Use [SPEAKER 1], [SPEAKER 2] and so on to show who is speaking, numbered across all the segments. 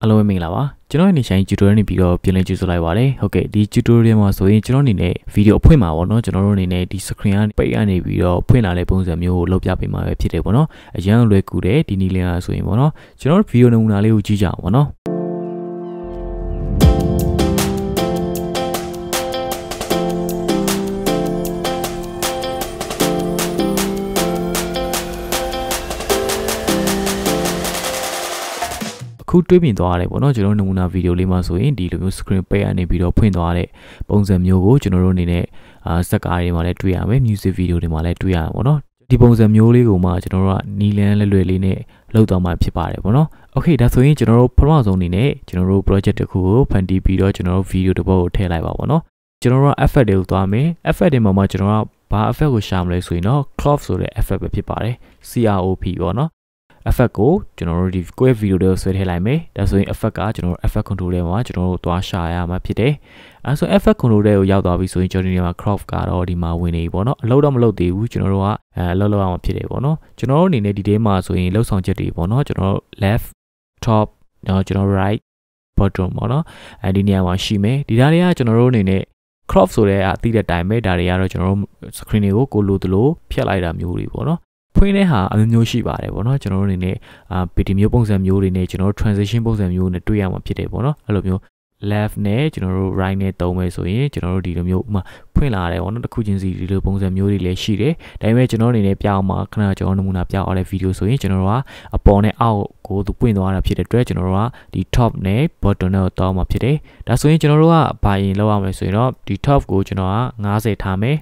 [SPEAKER 1] Hello မင်္ဂလာပါကျွန်တော်ဒီဆိုင် tutorial နေပြီးတော့ပြန်လည်ကြိုဆိုလိုက်ပါတယ်ဟုတ်ကဲ့ဒီ tutorial မှာဆိုရင်ကျွန်တော်အနေနဲ့ video အဖွင့်မှာပေါ့နော်ကျွန်တော်တို့အနေနဲ့ဒီ screen ကနေပိတ်ကနေပြီးတော့ဖွင့်လာတဲ့ပုံစံမျိုးကိုလုပ်ပြပေးမှာပဲဖြစ်တယ်ပေါ့နော်အရင်လွယ်ကူတယ်ဒီနည်းလမ်းအားဆိုရင်ပေါ့နော်ကျွန်တော် video နမူနာလေးကိုကြည့်ကြအောင်ပေါ့နော်ခုတွေးမြင်သွားရတယ်ပေါ့နော်ကျွန်တော်နမူနာဗီဒီယိုလေးမှာဆိုရင်ဒီလိုမျိုး screen ပိတ်ကနေပြီးတော့ဖွင့်သွားတဲ့ပုံစံမျိုးကိုကျွန်တော်တို့အနေနဲ့စက်ကားတွေမှာလည်းတွေ့ရမယ် music video တွေမှာလည်းတွေ့ရမှာပေါ့နော်ဒီပုံစံမျိုးလေးကိုမှကျွန်တော်တို့ကနီလန်းလွယ်လွယ်လေးနဲ့လုပ်သွားမှာဖြစ်ပါတယ်ပေါ့နော် Okay ဒါဆိုရင်ကျွန်တော်တို့ပထမဆုံးအနေနဲ့ကျွန်တော်တို့ project တစ်ခုကိုဖန်တီးပြီးတော့ကျွန်တော်တို့ video တစ်ပုဒ်ကိုထည့်လိုက်ပါပေါ့နော်ကျွန်တော်တို့က effect တွေကိုသွားမယ် effect တွေမှာမှကျွန်တော်တို့ကဘာ effect ကိုရှာမလဲဆိုရင်တော့ crop ဆိုတဲ့ effect ပဲဖြစ်ပါတယ် crop ပေါ့နော်effect ကိုကျွန်တော်တို့ဒီကိုယ့် video တွေကိုဆွဲထည့်လိုက်မယ်ဒါဆိုရင် effect ကကျွန်တော်တို့ effect control ထဲမှာကျွန်တော်တို့သွားရှာရမှာဖြစ်တယ်အဲဆို effect control ထဲကိုရောက်သွားပြီဆိုရင်ကျွန်တော်ဒီမှာ crop ကတော့ဒီမှာဝင်နေပြီပေါ့နော်အလုပ်တော့မလုပ်သေးဘူးကျွန်တော်တို့ကအလုပ်လုပ်အောင်ဖြစ်တယ်ပေါ့နော်ကျွန်တော်တို့အနေနဲ့ဒီထဲမှာဆိုရင်လှုပ်ဆောင်ချက်တွေပေါ့နော်ကျွန်တော်တို့ left top ကျွန်တော် right bottom ပေါ့နော်အဲဒီနေရာမှာရှိမယ်ဒီဓာတ်တွေကကျွန်တော်တို့အနေနဲ့ crop ဆိုတဲ့အသိတဲ့အတိုင်းပဲဒါတွေကတော့ကျွန်တော်တို့ screen တွေကိုကိုလိုသလိုဖြတ်လိုက်တာမျိုးတွေပေါ့နော်ဖွင့်တဲ့ဟာအမျိုးမျိုးရှိပါတယ်ပေါ့နော်ကျွန်တော်တို့အနေနဲ့ဒီမျိုးပုံစံမျိုးတွေနဲ့ကျွန်တော်တို့ transition ပုံစံမျိုးနဲ့တွေ့ရမှာဖြစ်တယ်ပေါ့နော်အဲ့လိုမျိုး left နဲ့ကျွန်တော်တို့ right နဲ့သုံးမယ်ဆိုရင်ကျွန်တော်တို့ဒီလိုမျိုးဥမာဖွင့်လာတယ်ပေါ့နော်တစ်ခုချင်းစီဒီလိုပုံစံမျိုးတွေလည်းရှိတယ်ဒါပေမဲ့ကျွန်တော်အနေနဲ့ပြအောင်မှာခဏကျွန်တော်နမူနာပြအောင်တဲ့ video ဆိုရင်ကျွန်တော်တို့ကအပေါ်နဲ့အောက်ကိုသူပွင့်သွားတာဖြစ်တဲ့အတွက်ကျွန်တော်တို့ကဒီ top နဲ့ bottom နဲ့တောင်းမှာဖြစ်တယ်ဒါဆိုရင်ကျွန်တော်တို့ကဘာရင်လောက်ရမလဲဆိုရင်တော့ဒီ top ကိုကျွန်တော်က90ထားမယ်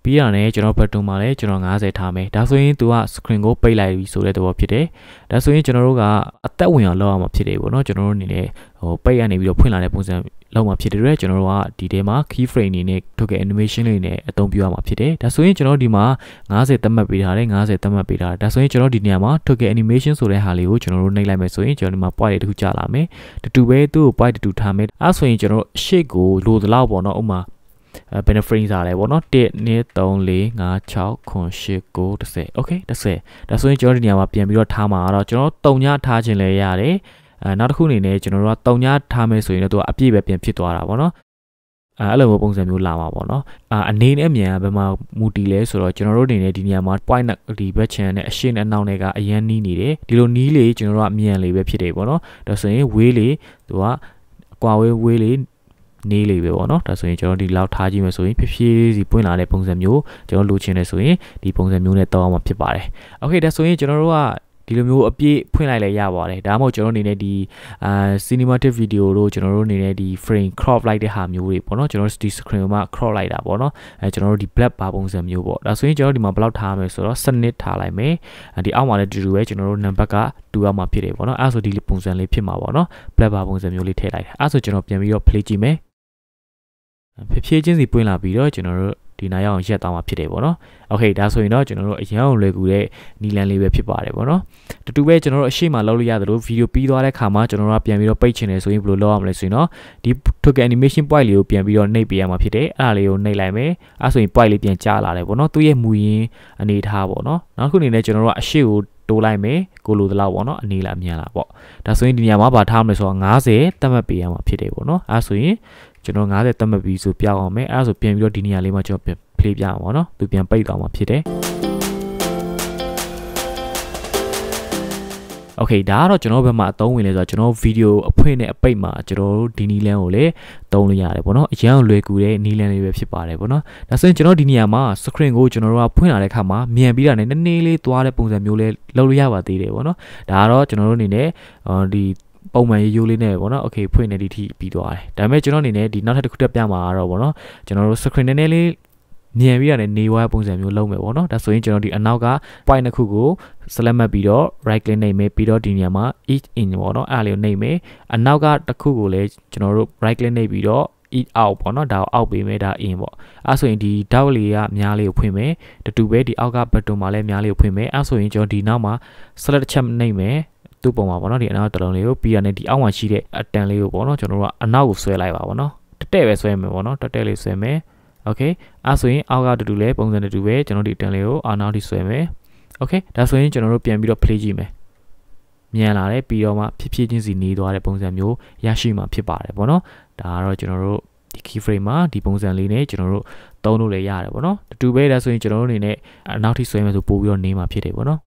[SPEAKER 1] ပြီးရနဲ့ကျွန်တော် button မှာလည်းကျွန်တော်90ထားမယ်ဒါဆိုရင်သူက screen ကိုပိတ်လိုက်ပြီဆိုတဲ့သဘောဖြစ်တယ်ဒါဆိုရင်ကျွန်တော်တို့ကအသက်ဝင်အောင်လုပ်ရမှာဖြစ်တယ်ပေါ့နော်ကျွန်တော်တို့အနေနဲ့ပိတ်ရနေပြီးတော့ဖွင့်လာတဲ့ပုံစံလောက်မှာဖြစ်တဲ့အတွက်ကျွန်တော်တို့ကဒီထဲမှာ key frame အနေနဲ့ထုတ်ခဲ့ animation လေးနဲ့အသုံးပြုရမှာဖြစ်တယ်ဒါဆိုရင်ကျွန်တော်ဒီမှာ90သတ်မှတ်ပေးထားတယ်90သတ်မှတ်ပေးထားတယ်ဒါဆိုရင်ကျွန်တော်ဒီနေရာမှာထုတ်ခဲ့ animation ဆိုတဲ့ဟာလေးကိုကျွန်တော်တို့နှိပ်လိုက်မယ်ဆိုရင်ကျွန်တော်ဒီမှာ point တွေတစ်ခုကြာလာမယ်တူပဲသူ့ကို point တူထားမယ်အဲဆိုရင်ကျွန်တော် shape ကိုလိုသလောက်ပေါ့နော်ဥမာဘယ်နှ frame စားလဲပေါ့နော်1 2 3 4 5 6 9 10 10 okay 10ဒါဆိုရင်ကျွန်တော်ဒီနေရာမှာပြန်ပြီးတော့ထားမှာတော့ကျွန်တော်3ညထားခြင်းလည်းရတယ်နောက်တစ်ခုအနေနဲ့ကျွန်တော်တို့က3ညထားမယ်ဆိုရင်တော့သူကအပြည့်ပဲပြန်ဖြစ်သွားတာပေါ့နော်အဲ့လိုမျိုးပုံစံမျိုးလာမှာပေါ့နော်အနေနဲ့အမြန်ဘယ်မှာမူတည်လဲဆိုတော့ကျွန်တော်တို့အနေနဲ့ဒီနေရာမှာ point ဒီဘက် channel နဲ့အရှင်းနဲ့အနောက်နဲ့ကအရန်နီးနေတယ်ဒီလိုနီးလေကျွန်တော်တို့ကအမြန်လေးပဲဖြစ်တယ်ပေါ့နော်ဒါဆိုရင်ဝေးလေသူကအကွာဝေးလေနေလေးပဲပေါ့နော်ဒါဆိုရင်ကျွန်တော်ဒီလောက်ထားကြည့်မယ်ဆိုရင်ဖြည်းဖြည်းစီပွင့်လာတဲ့ပုံစံမျိုးကျွန်တော်လိုချင်တယ်ဆိုရင်ဒီပုံစံမျိုးနဲ့တောင်းအောင်ဖြစ်ပါတယ်โอเคဒါဆိုရင်ကျွန်တော်တို့ကဒီလိုမျိုးအပြည့်ဖွင့်လိုက်လဲရပါတယ်ဒါမှမဟုတ်ကျွန်တော်အနေနဲ့ဒီcinematic video တို့ကျွန်တော်တို့အနေနဲ့ဒီ frame crop လိုက်တဲ့ဟာမျိုးတွေပေါ့နော်ကျွန်တော်ဒီ screen မှာ crop လိုက်တာပေါ့နော်ကျွန်တော်တို့ဒီ black bar ပုံစံမျိုးပေါ့ဒါဆိုရင်ကျွန်တော်ဒီမှာဘယ်လောက်ထားရမလဲဆိုတော့စနစ်ထားလိုက်မယ်ဒီအောက်မှာလည်းတူတူပဲကျွန်တော်တို့ number ကတူရမှာဖြစ်တယ်ပေါ့နော်အဲဆိုဒီပုံစံလေးဖြစ်မှာပေါ့နော် black bar ပုံစံမျိုးလေးထည့်လိုက်တယ်အဲဆိုကျွန်တော်ပြန်ပြီးတော့ play ကြည့်မယ်ဖြည်းဖြည်းချင်းစီပွင့်လာပြီးတော့ကျွန်တော်တို့ဒီနားရောက်ရက်သွားမှာဖြစ်တယ်ပေါ့နော်โอเคဒါဆိုရင်တော့ကျွန်တော်တို့အရန်လွယ်ကူတဲ့နီလန်လေးပဲဖြစ်ပါတယ်ပေါ့နော်တူပဲကျွန်တော်တို့အရှိမလုပ်လို့ရတယ်လို့ဗီဒီယိုပြီးသွားတဲ့ခါမှာကျွန်တော်တို့ကပြန်ပြီးတော့ပိတ်ချင်တယ်ဆိုရင်ဘယ်လိုလုပ်ရမလဲဆိုရင်တော့ဒီထုတ်တဲ့ animation point လေးကိုပြန်ပြီးတော့နှိပ်ပေးရမှာဖြစ်တယ်အဲ့ဒါလေးကိုနှိပ်လိုက်မယ်အဲ့ဆိုရင် point လေးပြန်ကျလာတယ်ပေါ့နော်သူ့ရဲ့မူရင်းအနေထားပေါ့နော်နောက်တစ်ခုအနေနဲ့ကျွန်တော်တို့ကအရှိကိုတိုးလိုက်မယ်ကိုလိုသလောက်ပေါ့နော်အနေလားအမြန်လားပေါ့ဒါဆိုရင်ဒီနေရာမှာဘာထားမလဲဆိုတော့90သတ်မှတ်ပေးရမှာဖြစ်တယ်ပေါ့နော်အဲ့ဆိုရင်ကျွန်တော်90သတ်မှတ်ပြီးဆိုပြအောင်မယ်အဲ့ဒါဆိုပြန်ပြီးတော့ဒီနေရာလေးမှာကျွန်တော်play ပြအောင်ပေါ့နော်သူပြန်ပိတ်သွားမှာဖြစ်တယ်โอเคဒါကတော့ကျွန်တော်ဘက်မှာအသုံးဝင်လဲဆိုတော့ကျွန်တော်ဗီဒီယိုအဖွင့်နဲ့အပိတ်မှာကျွန်တော်တို့ဒီနီလန်ကိုလည်းသုံးလို့ရတယ်ပေါ့နော်အရန်လွယ်ကူတဲ့နီလန်လေးပဲဖြစ်ပါတယ်ပေါ့နော်ဒါဆိုရင်ကျွန်တော်ဒီနေရာမှာ screen ကိုကျွန်တော်တို့ကဖွင့်လာတဲ့အခါမှာမြန်ပြီးတာနဲ့နည်းနည်းလေးသွားတဲ့ပုံစံမျိုးလေးလုပ်လို့ရပါသေးတယ်ပေါ့နော်ဒါကတော့ကျွန်တော်တို့အနေနဲ့ဒီပုံမှန်ရိုးလေးနဲ့ပေါ့နော်โอเคဖွင့်နေဒီထိပြီးသွားတယ်ဒါပေမဲ့ကျွန်တော်အနေနဲ့ဒီနောက်ထပ်တစ်ခုတက်ပြမှာတော့ပေါ့နော်ကျွန်တော်တို့ screen နည်းနည်းလေးမြန်ပြီးရတယ်နေဝါပုံစံမျိုးလုပ်မယ်ပေါ့နော်ဒါဆိုရင်ကျွန်တော်ဒီအနောက်က point တစ်ခုကို select မှတ်ပြီးတော့ right click နှိပ်မယ်ပြီးတော့ဒီနေရာမှာ each in ပေါ့နော်အဲ့ဒါလေးကိုနှိပ်မယ်အနောက်ကတစ်ခုကိုလည်းကျွန်တော်တို့ right click နှိပ်ပြီးတော့ each out ပေါ့နော်ဒါကိုအောက်ပေးမယ်ဒါ in ပေါ့အဲ့ဆိုရင်ဒီ dot လေးကများလေးကိုဖွင့်မယ်တူပဲဒီအောက်က button မှာလည်းများလေးကိုဖွင့်မယ်အဲ့ဆိုရင်ကျွန်တော်ဒီနောက်မှာ select ချက်နှိပ်မယ်သူ့ပုံမှာပေါ့နော်ဒီအနောက်တစ်လုံးလေးကိုပြီးရတဲ့ဒီအောက်မှာရှိတဲ့အတန်လေးကိုပေါ့နော်ကျွန်တော်တို့ကအနောက်ကိုဆွဲလိုက်ပါပေါ့နော်တက်ပဲဆွဲမယ်ပေါ့နော်တက်လေးဆွဲမယ်โอเคအဲ့ဆိုရင်အောက်ကတူတူလဲပုံစံတူတူပဲကျွန်တော်ဒီအတန်လေးကိုအောက်နောက်ထိဆွဲမယ်โอเคဒါဆိုရင်ကျွန်တော်တို့ပြန်ပြီးတော့ play ကြည့်မယ် မြန်လာတယ်ပြီးတော့မှဖြစ်ဖြစ်ချင်းစီနေသွားတဲ့ပုံစံမျိုးရရှိမှာဖြစ်ပါတယ်ပေါ့နော်ဒါကတော့ကျွန်တော်တို့ဒီ keyframe မှာဒီပုံစံလေးနဲ့ကျွန်တော်တို့သုံးလို့လည်းရတယ်ပေါ့နော်တူပဲဒါဆိုရင်ကျွန်တော်တို့အနေနဲ့နောက်ထိဆွဲမယ်ဆိုပို့ပြီးတော့နေမှာဖြစ်တယ်ပေါ့နော်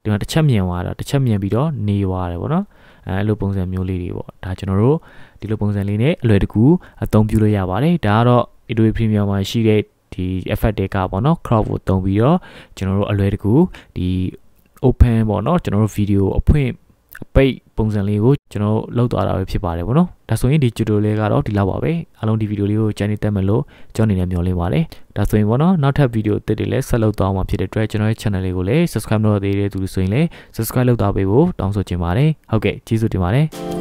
[SPEAKER 1] ဒီမှာတစ်ချက်မြန်သွားတာတစ်ချက်မြန်ပြီးတော့နေသွားတယ်ပေါ့နော်အဲ့လိုပုံစံမျိုးလေးတွေပေါ့ဒါကျွန်တော်တို့ဒီလိုပုံစံလေးနဲ့အလွယ်တကူအသုံးပြုလို့ရပါတယ်ဒါကတော့ Adobe Premiere မှာရှိတဲ့ဒီ effect တွေကပေါ့နော် crop ကိုသုံးပြီးတော့ကျွန်တော်တို့အလွယ်တကူဒီ open ပေါ့နော်ကျွန်တော်တို့ video အဖွင့်အပိတ်ပုံစံလေးကိုကျွန်တော်လောက်သွားတာပဲဖြစ်ပါတယ်ပေါ့နော်ဒါဆိုရင်ဒီ tutorial ကတော့ဒီလောက်ပါပဲအားလုံးဒီ video လေးကိုကြိုက်နေတတ်မယ်လို့ကျွန်တော်အနေနဲ့မျှော်လင့်ပါတယ်ဒါဆိုရင်ပေါ့နော်နောက်ထပ် video အသစ်တွေလည်းဆက်လုပ်သွားမှာဖြစ်တဲ့အတွက်ကျွန်တော်ရဲ့ channel လေးကိုလည်း subscribe လုပ်သေးတဲ့သူတွေဆိုရင်လည်း subscribe လုပ်သွားပေးဖို့တောင်းဆိုချင်ပါတယ်ဟုတ်ကဲ့ကျေးဇူးတင်ပါတယ်